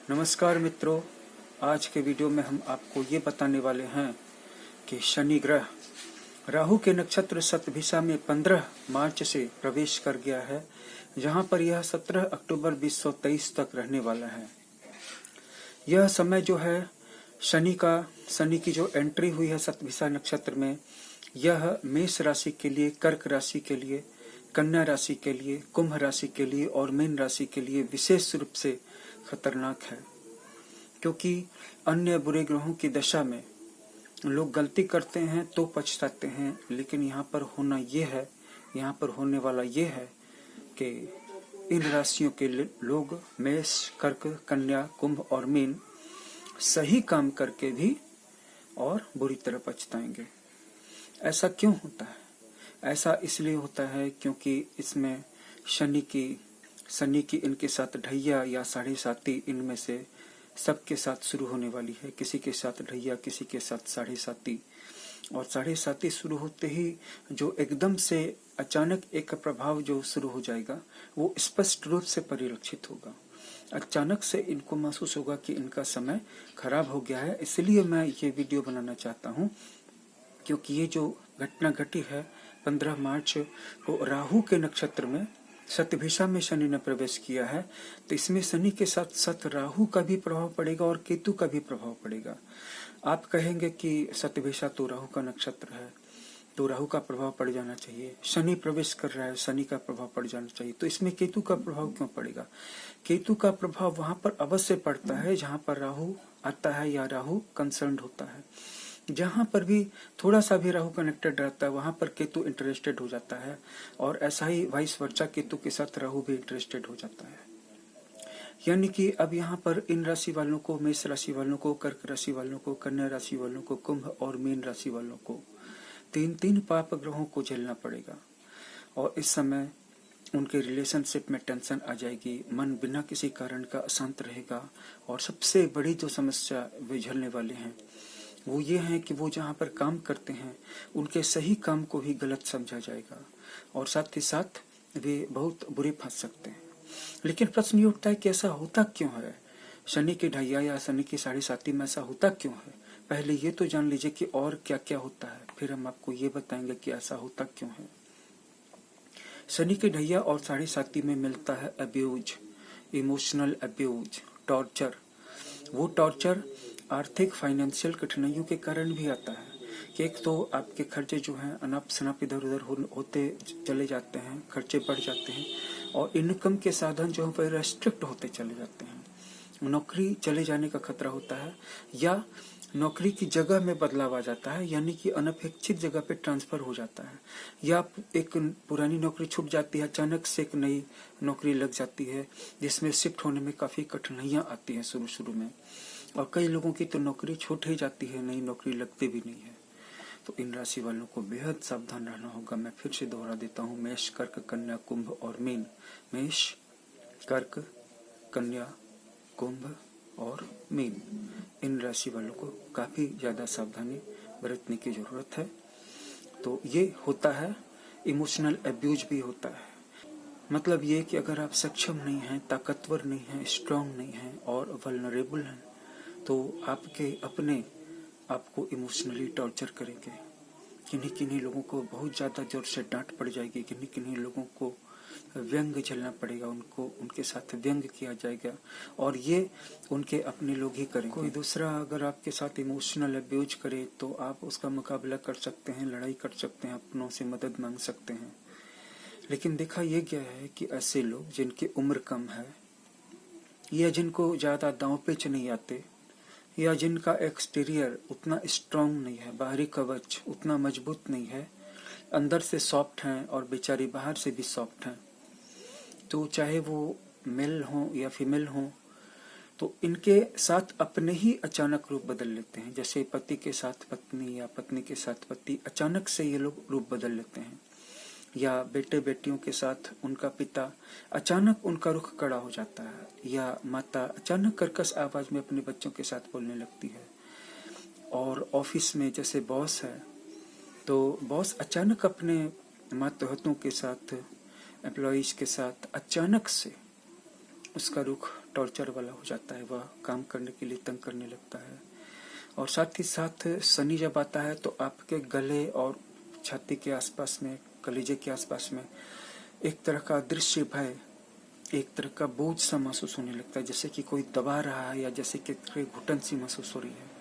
नमस्कार मित्रों, आज के वीडियो में हम आपको ये बताने वाले हैं कि शनि ग्रह राहु के नक्षत्र शतभिषा में 15 मार्च से प्रवेश कर गया है, जहां पर यह 17 अक्टूबर 2023 तक रहने वाला है। यह समय जो है शनि की जो एंट्री हुई है शतभिषा नक्षत्र में, यह मेष राशि के लिए, कर्क राशि के लिए, कन्या राशि के लिए, कुंभ राशि के लिए और मीन राशि के लिए विशेष रूप से खतरनाक है, क्योंकि अन्य बुरे ग्रहों की दशा में लोग गलती करते हैं तो पछताते हैं, लेकिन यहाँ पर होने वाला ये है कि इन राशियों के लोग मेष, कर्क, कन्या, कुंभ और मीन सही काम करके भी और बुरी तरह पछताएंगे। ऐसा क्यों होता है? ऐसा इसलिए होता है क्योंकि इसमें शनि की इनके साथ ढैया या साढ़े साती, इनमें से सबके साथ शुरू होने वाली है। किसी के साथ ढैया, किसी के साथ साढ़े साती, और साढ़े साती शुरू होते ही जो एकदम से अचानक एक प्रभाव जो शुरू हो जाएगा वो स्पष्ट रूप से परिलक्षित होगा। अचानक से इनको महसूस होगा कि इनका समय खराब हो गया है। इसलिए मैं ये वीडियो बनाना चाहता हूँ, क्योंकि ये जो घटना घटी है 15 मार्च को राहु के नक्षत्र में शतभिषा में शनि ने प्रवेश किया है, तो इसमें शनि के साथ साथ राहु का भी प्रभाव पड़ेगा और केतु का भी प्रभाव पड़ेगा। आप कहेंगे कि शतभिषा तो राहु का नक्षत्र है, तो राहु का प्रभाव पड़ जाना चाहिए। शनि प्रवेश कर रहा है, शनि का प्रभाव पड़ जाना चाहिए, तो इसमें केतु का प्रभाव क्यों पड़ेगा? केतु का प्रभाव वहां पर अवश्य पड़ता है जहां पर राहु आता है या राहु कंसर्न्ड होता है। जहां पर भी थोड़ा सा भी राहु कनेक्टेड रहता है वहां पर केतु इंटरेस्टेड हो जाता है, और ऐसा ही वाइस वर्सा केतु के साथ राहु भी इंटरेस्टेड हो जाता है। यानी कि अब यहाँ पर इन राशि वालों को, मेष राशि वालों को, कर्क राशि वालों को, कन्या राशि वालों को, कुंभ और मीन राशि वालों को तीन पाप ग्रहों को झेलना पड़ेगा। और इस समय उनके रिलेशनशिप में टेंशन आ जाएगी, मन बिना किसी कारण का अशांत रहेगा, और सबसे बड़ी जो समस्या वे झेलने वाले हैं वो ये है कि वो जहाँ पर काम करते हैं उनके सही काम को भी गलत समझा जाएगा, और साथ ही साथ वे बहुत बुरे फंस सकते हैं। लेकिन प्रश्न ये उठता है कि ऐसा होता क्यों है? शनि की ढैया या शनि की साढ़े साती में ऐसा होता क्यों है? पहले ये तो जान लीजिए कि और क्या क्या होता है, फिर हम आपको ये बताएंगे कि ऐसा होता क्यों है। शनि की ढैया और साढ़े साती में मिलता है अब्यूज, इमोशनल अब्यूज, टॉर्चर। वो टॉर्चर आर्थिक फाइनेंशियल कठिनाइयों के कारण भी आता है कि एक तो आपके खर्चे जो हैं अनाप शनाप इधर उधर होते चले जाते हैं, खर्चे बढ़ जाते हैं, और इनकम के साधन जो है रेस्ट्रिक्ट होते चले जाते हैं। नौकरी चले जाने का खतरा होता है, या नौकरी की जगह में बदलाव आ जाता है, यानी कि अनपेक्षित जगह पे ट्रांसफर हो जाता है, या एक पुरानी नौकरी छूट जाती है, अचानक से एक नई नौकरी लग जाती है जिसमें शिफ्ट होने में काफी कठिनाइयां आती हैं शुरू में, और कई लोगों की तो नौकरी छूट ही जाती है, नई नौकरी लगती भी नहीं है। तो इन राशि वालों को बेहद सावधान रहना होगा। मैं फिर से दोहरा देता हूँ, मेष, कर्क, कन्या, कुंभ और मीन। मेष, कर्क, कन्या, कुंभ और मीन, इन राशि वालों को काफी ज्यादा सावधानी बरतने की जरूरत है। तो ये होता है, इमोशनल अब्यूज भी होता है। मतलब ये कि अगर आप सक्षम नहीं हैं, ताकतवर नहीं हैं, स्ट्रांग नहीं हैं और वल्नरेबल हैं, तो आपके अपने आपको इमोशनली टॉर्चर करेंगे। किन्हीं लोगों को बहुत ज्यादा जोर से डांट पड़ जाएगी, किन्हीं लोगों को व्यंग झेलना पड़ेगा, उनके साथ व्यंग किया जाएगा, और ये उनके अपने लोग ही करेंगे। कोई दूसरा अगर आपके साथ इमोशनल अब्यूज करे तो आप उसका मुकाबला कर सकते हैं, लड़ाई कर सकते हैं, अपनों से मदद मांग सकते हैं। लेकिन देखा यह गया है कि ऐसे लोग जिनकी उम्र कम है, या जिनको ज्यादा दांव पेच नहीं आते, या जिनका एक्सटीरियर उतना स्ट्रांग नहीं है, बाहरी कवच उतना मजबूत नहीं है, अंदर से सॉफ्ट हैं और बेचारी बाहर से भी सॉफ्ट हैं, तो चाहे वो मेल हो या फीमेल हो, तो इनके साथ अपने ही अचानक रूप बदल लेते हैं। जैसे पति के साथ पत्नी या पत्नी के साथ पति, अचानक से ये लोग रूप बदल लेते हैं, या बेटे बेटियों के साथ उनका पिता, अचानक उनका रुख कड़ा हो जाता है, या माता अचानक कर्कश आवाज में अपने बच्चों के साथ बोलने लगती है। और ऑफिस में जैसे बॉस है, तो बॉस अचानक अपने मातहतों के साथ, एम्प्लॉइज के साथ अचानक से उसका रुख टॉर्चर वाला हो जाता है, वह काम करने के लिए तंग करने लगता है। और साथ ही साथ शनि जब आता है तो आपके गले और छाती के आसपास में, कलेजे के आसपास में एक तरह का अदृश्य भय, एक तरह का बोझ सा महसूस होने लगता है, जैसे कि कोई दबा रहा है या जैसे कि कोई घुटन सी महसूस हो रही है।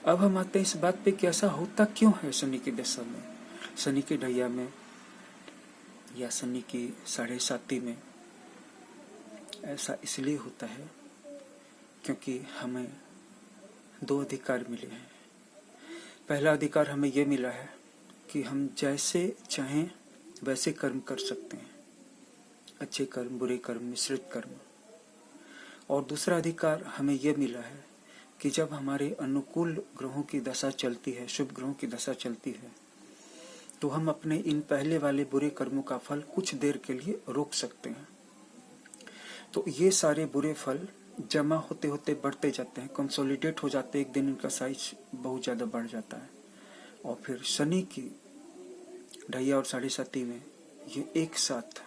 अब हम आते हैं इस बात पे कि ऐसा होता क्यों है शनि की दशा में, शनि की ढैया में या शनि की 7.5 में। ऐसा इसलिए होता है क्योंकि हमें 2 अधिकार मिले हैं। पहला अधिकार हमें यह मिला है कि हम जैसे चाहें वैसे कर्म कर सकते हैं, अच्छे कर्म, बुरे कर्म, मिश्रित कर्म। और दूसरा अधिकार हमें यह मिला है कि जब हमारे अनुकूल ग्रहों की दशा चलती है, शुभ ग्रहों की दशा चलती है, तो हम अपने इन पहले वाले बुरे कर्मों का फल कुछ देर के लिए रोक सकते हैं। तो ये सारे बुरे फल जमा होते होते बढ़ते जाते हैं, कंसोलिडेट हो जाते हैं, एक दिन इनका साइज बहुत ज्यादा बढ़ जाता है और फिर शनि की ढैया और 7.5 में ये एक साथ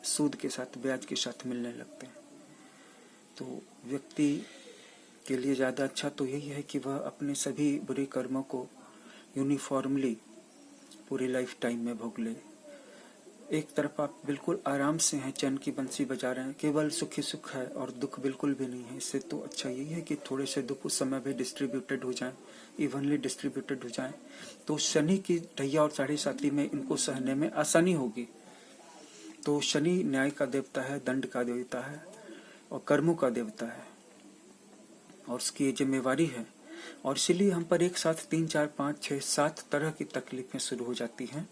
सूद के साथ, ब्याज के साथ मिलने लगते हैं। तो व्यक्ति के लिए ज्यादा अच्छा तो यही है कि वह अपने सभी बुरे कर्मों को यूनिफॉर्मली पूरी लाइफ टाइम में भोग ले। एक तरफ आप बिल्कुल आराम से हैं, चैन की बंसी बजा रहे हैं, केवल सुख ही सुख है और दुख बिल्कुल भी नहीं है। इससे तो अच्छा यही है कि थोड़े से दुख उस समय भी डिस्ट्रीब्यूटेड हो जाएं, इवनली डिस्ट्रीब्यूटेड हो जाएं, तो शनि की ढैया और 7.5 में इनको सहने में आसानी होगी। तो शनि न्याय का देवता है, दंड का देवता है और कर्मों का देवता है और उसकी जिम्मेवारी है। और इसीलिए हम पर एक साथ 3, 4, 5, 6, 7 तरह की तकलीफें शुरू हो जाती हैं।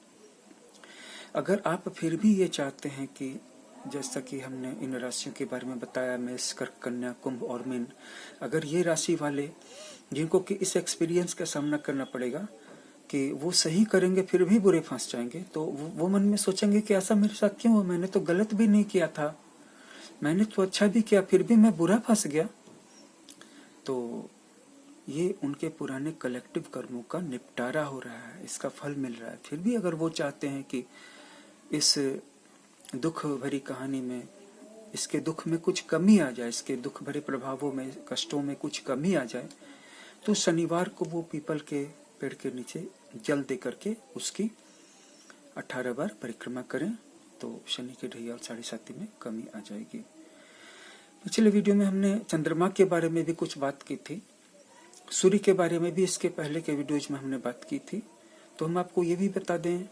अगर आप फिर भी ये चाहते हैं कि जैसा कि हमने इन राशियों के बारे में बताया, मेष, कर्क, कन्या, कुंभ और मीन, अगर ये राशि वाले जिनको कि इस एक्सपीरियंस का सामना करना पड़ेगा कि वो सही करेंगे फिर भी बुरे फंस जाएंगे, तो वो मन में सोचेंगे कि ऐसा मेरे साथ क्यों हुआ, मैंने तो गलत भी नहीं किया था, मैंने तो अच्छा भी किया, फिर भी मैं बुरा फंस गया। तो ये उनके पुराने कलेक्टिव कर्मों का निपटारा हो रहा है, इसका फल मिल रहा है। फिर भी अगर वो चाहते हैं कि इस दुख भरी कहानी में, इसके दुख में कुछ कमी आ जाए, इसके दुख भरे प्रभावों में, कष्टों में कुछ कमी आ जाए, तो शनिवार को वो पीपल के पेड़ के नीचे जल दे करके उसकी 18 बार परिक्रमा करें, तो शनि के ढैया और 7.5 में कमी आ जाएगी। पिछले वीडियो में हमने चंद्रमा के बारे में भी कुछ बात की थी, सूर्य के बारे में भी इसके पहले के वीडियोज में हमने बात की थी। तो हम आपको ये भी बता दें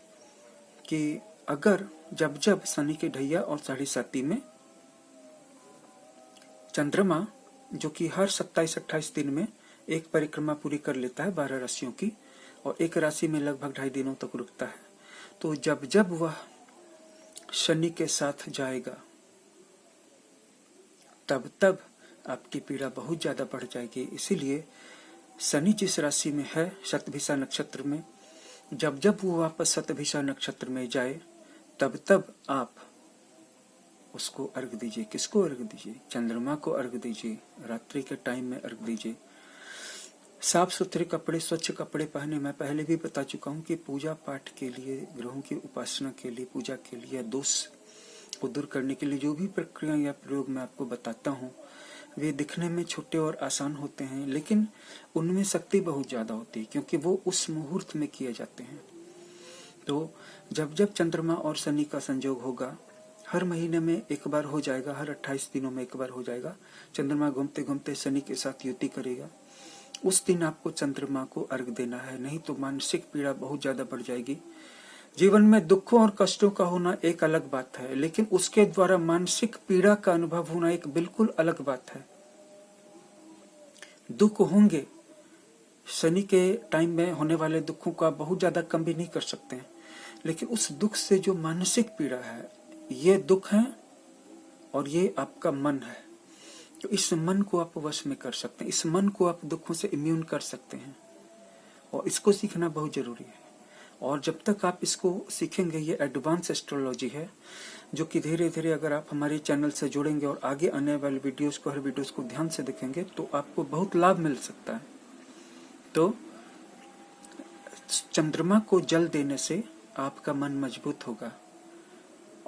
कि अगर जब जब शनि के ढैया और 7.5 में चंद्रमा, जो कि हर 27-28 दिन में एक परिक्रमा पूरी कर लेता है 12 राशियों की और एक राशि में लगभग 2.5 दिनों तक रुकता है, तो जब जब वह शनि के साथ जाएगा तब तब आपकी पीड़ा बहुत ज्यादा बढ़ जाएगी। इसीलिए शनि जिस राशि में है, शतभिषा नक्षत्र में, जब जब वो वापस शतभिषा नक्षत्र में जाए तब तब आप उसको अर्घ दीजिए। किसको अर्घ दीजिए? चंद्रमा को अर्घ दीजिए। रात्रि के टाइम में अर्घ दीजिए। साफ सुथरे कपड़े, स्वच्छ कपड़े पहने। मैं पहले भी बता चुका हूँ कि पूजा पाठ के लिए, ग्रहों की उपासना के लिए, पूजा के लिए, दोष को दूर करने के लिए जो भी प्रक्रिया या प्रयोग मैं आपको बताता हूँ, वे दिखने में छोटे और आसान होते हैं, लेकिन उनमें शक्ति बहुत ज्यादा होती है क्योंकि वो उस मुहूर्त में किए जाते हैं। तो जब जब चंद्रमा और शनि का संयोग होगा, हर महीने में एक बार हो जाएगा, हर 28 दिनों में एक बार हो जाएगा, चंद्रमा घूमते घूमते शनि के साथ युति करेगा, उस दिन आपको चंद्रमा को अर्घ देना है, नहीं तो मानसिक पीड़ा बहुत ज्यादा बढ़ जाएगी। जीवन में दुखों और कष्टों का होना एक अलग बात है, लेकिन उसके द्वारा मानसिक पीड़ा का अनुभव होना एक बिल्कुल अलग बात है। दुख होंगे, शनि के टाइम में होने वाले दुखों का बहुत ज्यादा कम भी नहीं कर सकते हैं, लेकिन उस दुख से जो मानसिक पीड़ा है, ये दुख है और ये आपका मन है, तो इस मन को आप वश में कर सकते हैं, इस मन को आप दुखों से इम्यून कर सकते हैं और इसको सीखना बहुत जरूरी है। और जब तक आप इसको सीखेंगे, ये एडवांस एस्ट्रोलॉजी है जो कि धीरे धीरे अगर आप हमारे चैनल से जुड़ेंगे और आगे आने वाले वीडियोस को, हर वीडियोस को ध्यान से देखेंगे तो आपको बहुत लाभ मिल सकता है। तो चंद्रमा को जल देने से आपका मन मजबूत होगा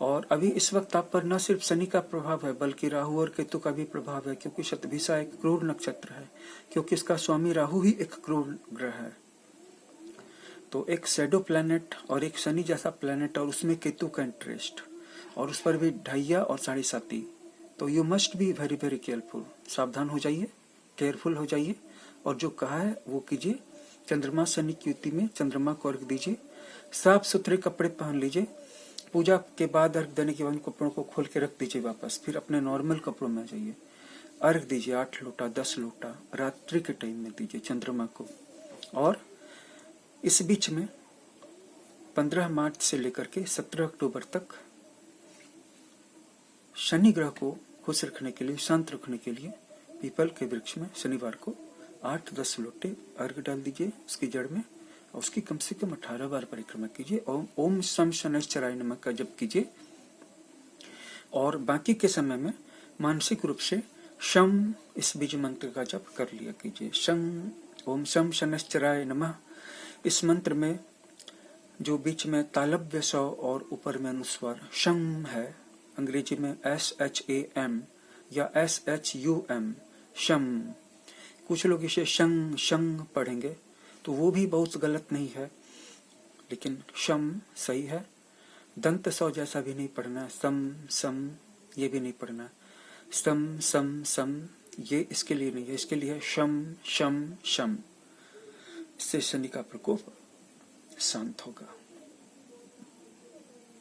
और अभी इस वक्त आप पर न सिर्फ शनि का प्रभाव है बल्कि राहु और केतु का भी प्रभाव है, क्योंकि शतभिषा एक क्रूर नक्षत्र है, क्योंकि इसका स्वामी राहु ही एक क्रूर ग्रह है। तो एक शैडो प्लैनेट और एक शनि जैसा प्लैनेट और उसमें केतु का इंटरेस्ट और उस पर भी ढैया और 7.5, तो you must be very very careful. सावधान हो जाइए, केयरफुल हो जाइए और जो कहा है वो कीजिए। चंद्रमा शनि की युति में चंद्रमा को अर्घ दीजिए, साफ सुथरे कपड़े पहन लीजिए, पूजा के बाद अर्घ देने के बाद कपड़ों को खोल के रख दीजिए वापस, फिर अपने नॉर्मल कपड़ों में आ जाइए। अर्घ दीजिए 8 लोटा 10 लोटा रात्रि के टाइम में दीजिए चंद्रमा को। और इस बीच में 15 मार्च से लेकर के 17 अक्टूबर तक शनि ग्रह को खुश रखने के लिए, शांत रखने के लिए पीपल के वृक्ष में शनिवार को 8-10 लोटे अर्घ डाल दीजिए उसकी जड़ में, और उसकी कम से कम 18 बार परिक्रमा कीजिए। ओम शम शनैश्चराय नमः का जप कीजिए। और बाकी के समय में मानसिक रूप से शम इस बीज मंत्र का जप कर लिया कीजिए। शम, ओम शम शनैश्चराय नमः। इस मंत्र में जो बीच में तालव्य स और ऊपर में अनुस्वार शम है, अंग्रेजी में SHAM या SHUM, शम। कुछ लोग इसे शंग शंग पढ़ेंगे तो वो भी बहुत गलत नहीं है, लेकिन शम सही है। दंत सौ जैसा भी नहीं पढ़ना, सम सम ये भी नहीं पढ़ना, सम सम सम ये इसके लिए नहीं है, इसके लिए है शम शम शम। इससे शनि का प्रकोप शांत होगा।